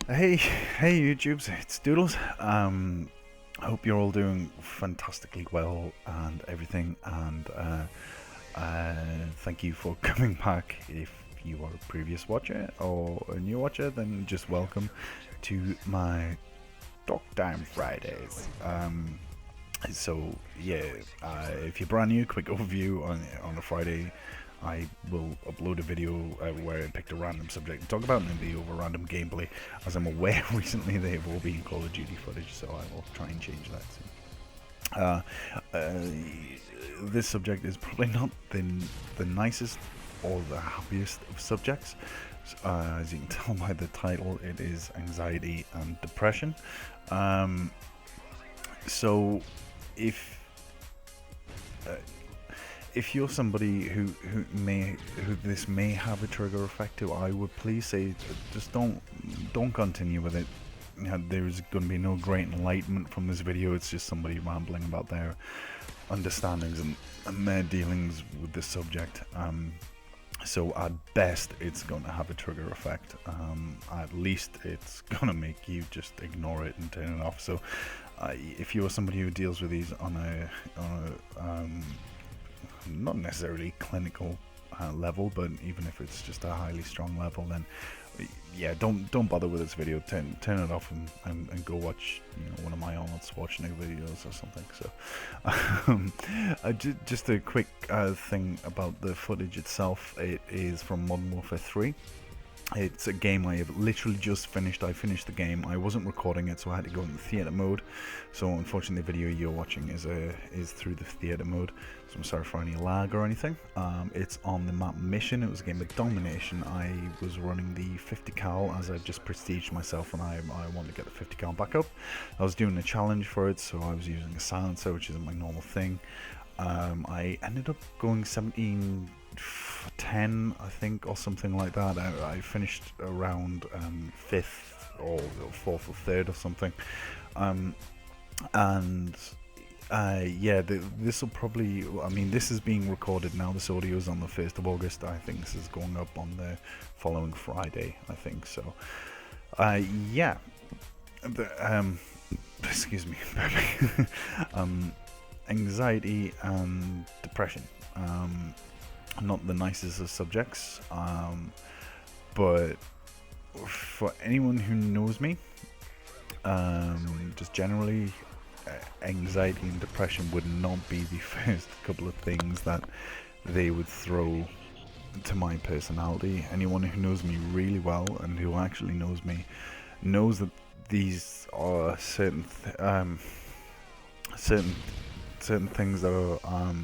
Hey YouTubes, it's Doodlez. I hope you're all doing fantastically well and everything, and thank you for coming back. If you are a previous watcher or a new watcher, then just welcome to my Talk Time Fridays. So yeah, if you're brand new, quick overview on a Friday. I will upload a video where I picked a random subject and talk about it, and the over random gameplay. As I'm aware, recently they have all been Call of Duty footage, so I will try and change that soon. This subject is probably not the nicest or the happiest of subjects. As you can tell by the title, it is anxiety and depression. So if uh, if you're somebody who this may have a trigger effect to, I would please say just don't continue with it. You know, there's going to be no great enlightenment from this video. It's just somebody rambling about their understandings and their dealings with this subject. So at best, it's going to have a trigger effect. At least it's going to make you just ignore it and turn it off. So if you're somebody who deals with these on a not necessarily clinical level, but even if it's just a highly strong level, then yeah, don't bother with this video. Turn it off and go watch, you know, one of my Arnold Schwarzenegger videos or something. So just a quick thing about the footage itself. It is from Modern Warfare 3. It's a game I have literally just finished. I finished the game. I wasn't recording it, so I had to go into theater mode. So unfortunately, the video you're watching is through the theater mode. So I'm sorry for any lag or anything. It's on the map Mission. It was a game of domination. I was running the 50 cal as I just prestiged myself, and I wanted to get the 50 cal back up. I was doing a challenge for it, so I was using a silencer, which isn't my normal thing. I ended up going 17-10, I think, or something like that. I finished around 5th or 4th or 3rd or something. And yeah, this will probably, I mean, this is being recorded now. This audio is on the 1st of August. I think this is going up on the following Friday, I think. So yeah, excuse me. Anxiety and depression, not the nicest of subjects, but for anyone who knows me, just generally, anxiety and depression would not be the first couple of things that they would throw to my personality. Anyone who knows me really well and who actually knows me knows that these are certain things that are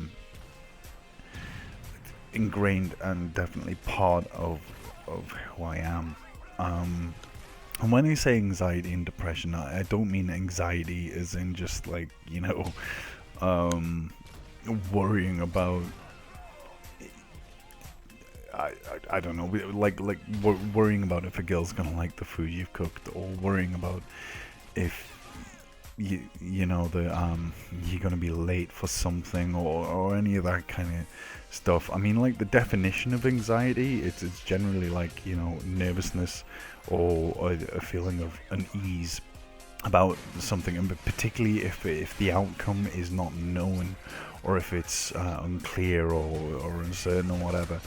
ingrained and definitely part of who I am. And when I say anxiety and depression, I don't mean anxiety as in just like, you know, worrying about, I don't know, like worrying about if a girl's gonna like the food you've cooked, or worrying about if you know the you're gonna be late for something, or any of that kind of stuff. I mean, like, the definition of anxiety, it's generally like, you know, nervousness or a feeling of unease about something, and particularly if the outcome is not known, or if it's unclear or uncertain or whatever.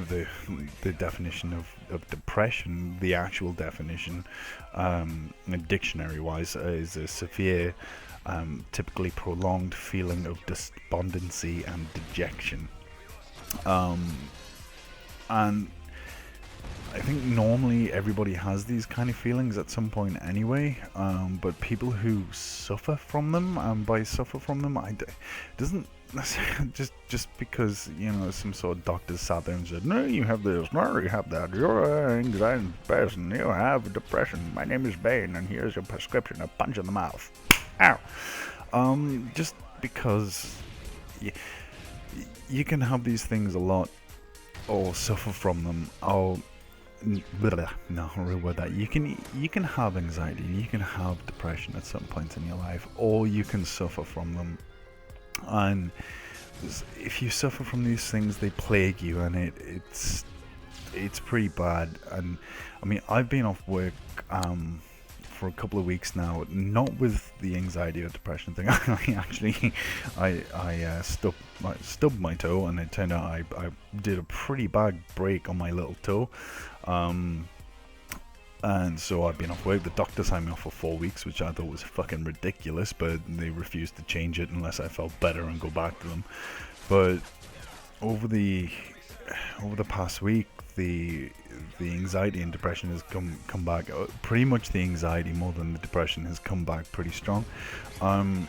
The definition of depression, the actual definition, dictionary wise, is a severe, typically prolonged feeling of despondency and dejection. And I think normally everybody has these kind of feelings at some point anyway, but people who suffer from them, and by suffer from them, it doesn't just because, you know, some sort of doctor sat there and said, no, you have this, no, you have that, you're an anxiety person, you have depression, my name is Bane, and here's your prescription, a punch in the mouth. Ow. Just because you can have these things a lot, or suffer from them, or no, reword that. You can have anxiety, you can have depression at some point in your life, or you can suffer from them. And if you suffer from these things, they plague you, and it's it's pretty bad. And I mean, I've been off work for a couple of weeks now, not with the anxiety or depression thing. I stubbed my toe, and it turned out I did a pretty bad break on my little toe. And so I've been off work. The doctor signed me off for 4 weeks, which I thought was fucking ridiculous, but they refused to change it unless I felt better and go back to them. But over the past week, the anxiety and depression has come back. Pretty much the anxiety more than the depression has come back pretty strong. And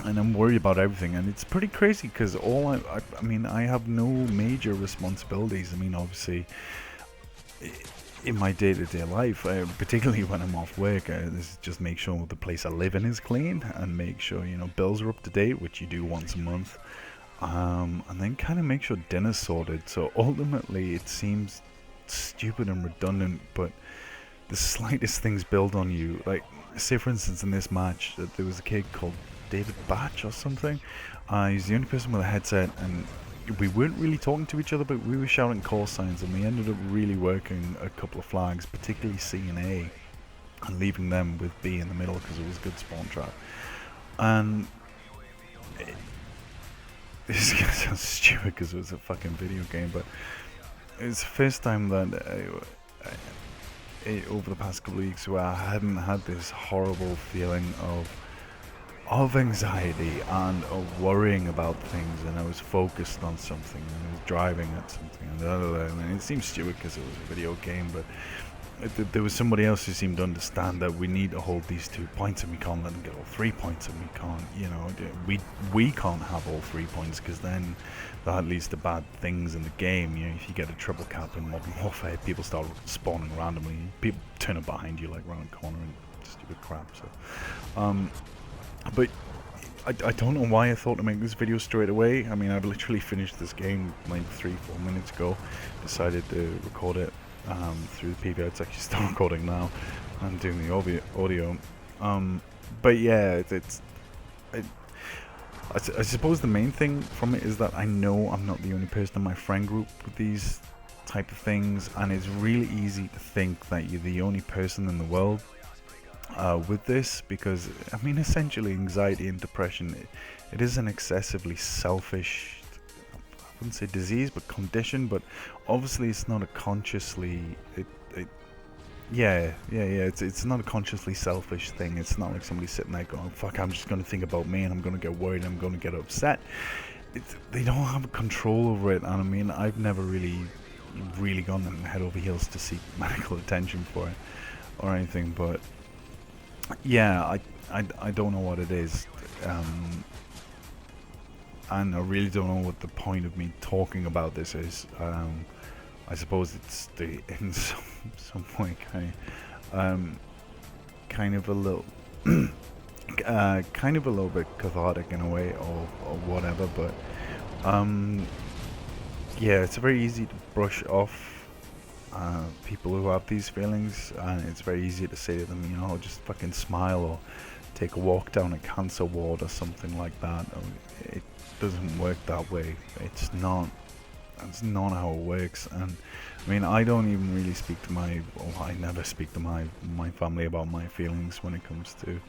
I'm worried about everything, and it's pretty crazy because I mean, I have no major responsibilities. I mean, obviously, in my day-to-day life, particularly when I'm off work, this is just make sure the place I live in is clean, and make sure, you know, bills are up to date, which you do once a month, and then kind of make sure dinner's sorted. So ultimately, it seems stupid and redundant, but the slightest things build on you. Like, say for instance, in this match, there was a kid called David Batch or something. He's the only person with a headset, and we weren't really talking to each other, but we were shouting call signs, and we ended up really working a couple of flags, particularly C and A, and leaving them with B in the middle because it was a good spawn trap. And this sounds stupid because it was a fucking video game, but it's the first time that over the past couple of weeks where I hadn't had this horrible feeling of anxiety and of worrying about things, and I was focused on something, and I was driving at something, and it seems stupid because it was a video game, but there was somebody else who seemed to understand that we need to hold these 2 points, and we can't let them get all 3 points, and we can't, you know, we can't have all 3 points, because then that leads to bad things in the game. You know, if you get a triple cap in Modern Warfare, people start spawning randomly, people turn up behind you like round a corner and stupid crap. So but I don't know why I thought to make this video straight away. I mean, I've literally finished this game like 3-4 minutes ago. Decided to record it through the PVR. It's actually still recording now. I'm doing the audio. But yeah, I suppose the main thing from it is that I know I'm not the only person in my friend group with these type of things, and it's really easy to think that you're the only person in the world with this, because I mean, essentially anxiety and depression, it is an excessively selfish, I wouldn't say disease, but condition, but obviously it's not a consciously it's not a consciously selfish thing. It's not like somebody sitting there going, fuck, I'm just going to think about me, and I'm going to get worried, and I'm going to get upset. They don't have control over it, and I mean, I've never really gone head over heels to seek medical attention for it or anything, but yeah, I don't know what it is, and I really don't know what the point of me talking about this is. I suppose it's in some way kind of a little kind of a little bit cathartic in a way, or whatever, but yeah, it's very easy to brush off people who have these feelings, and it's very easy to say to them, you know, just fucking smile or take a walk down a cancer ward or something like that. It doesn't work that way. That's not how it works. And I mean, I don't even really speak to I never speak to my family about my feelings when it comes to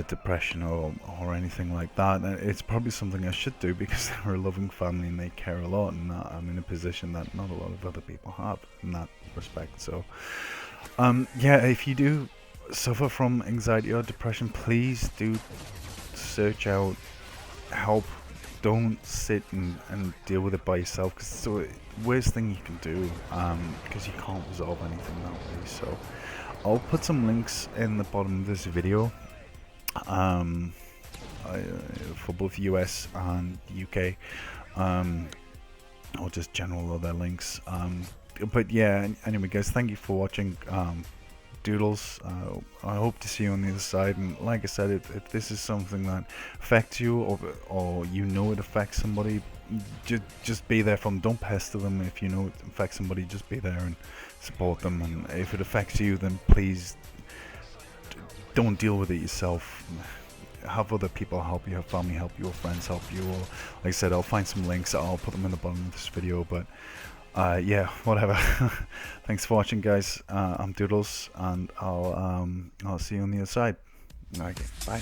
depression or anything like that. It's probably something I should do, because they're a loving family and they care a lot, and I'm in a position that not a lot of other people have in that respect. So yeah, if you do suffer from anxiety or depression, please do search out help. Don't sit and deal with it by yourself, because it's the worst thing you can do, because you can't resolve anything that way. So I'll put some links in the bottom of this video for both US and UK, or just general other links. But yeah, anyway guys, thank you for watching. Doodles, I hope to see you on the other side, and like I said, if this is something that affects you, or you know it affects somebody, just be there for them. Don't pester them. If you know it affects somebody, just be there and support them, and if it affects you, then please don't deal with it yourself. Have other people help you, have family help you, or friends help you, or like I said, I'll find some links, I'll put them in the bottom of this video. But Yeah, whatever. Thanks for watching, guys. I'm Doodlez, and I'll see you on the other side. Okay, bye.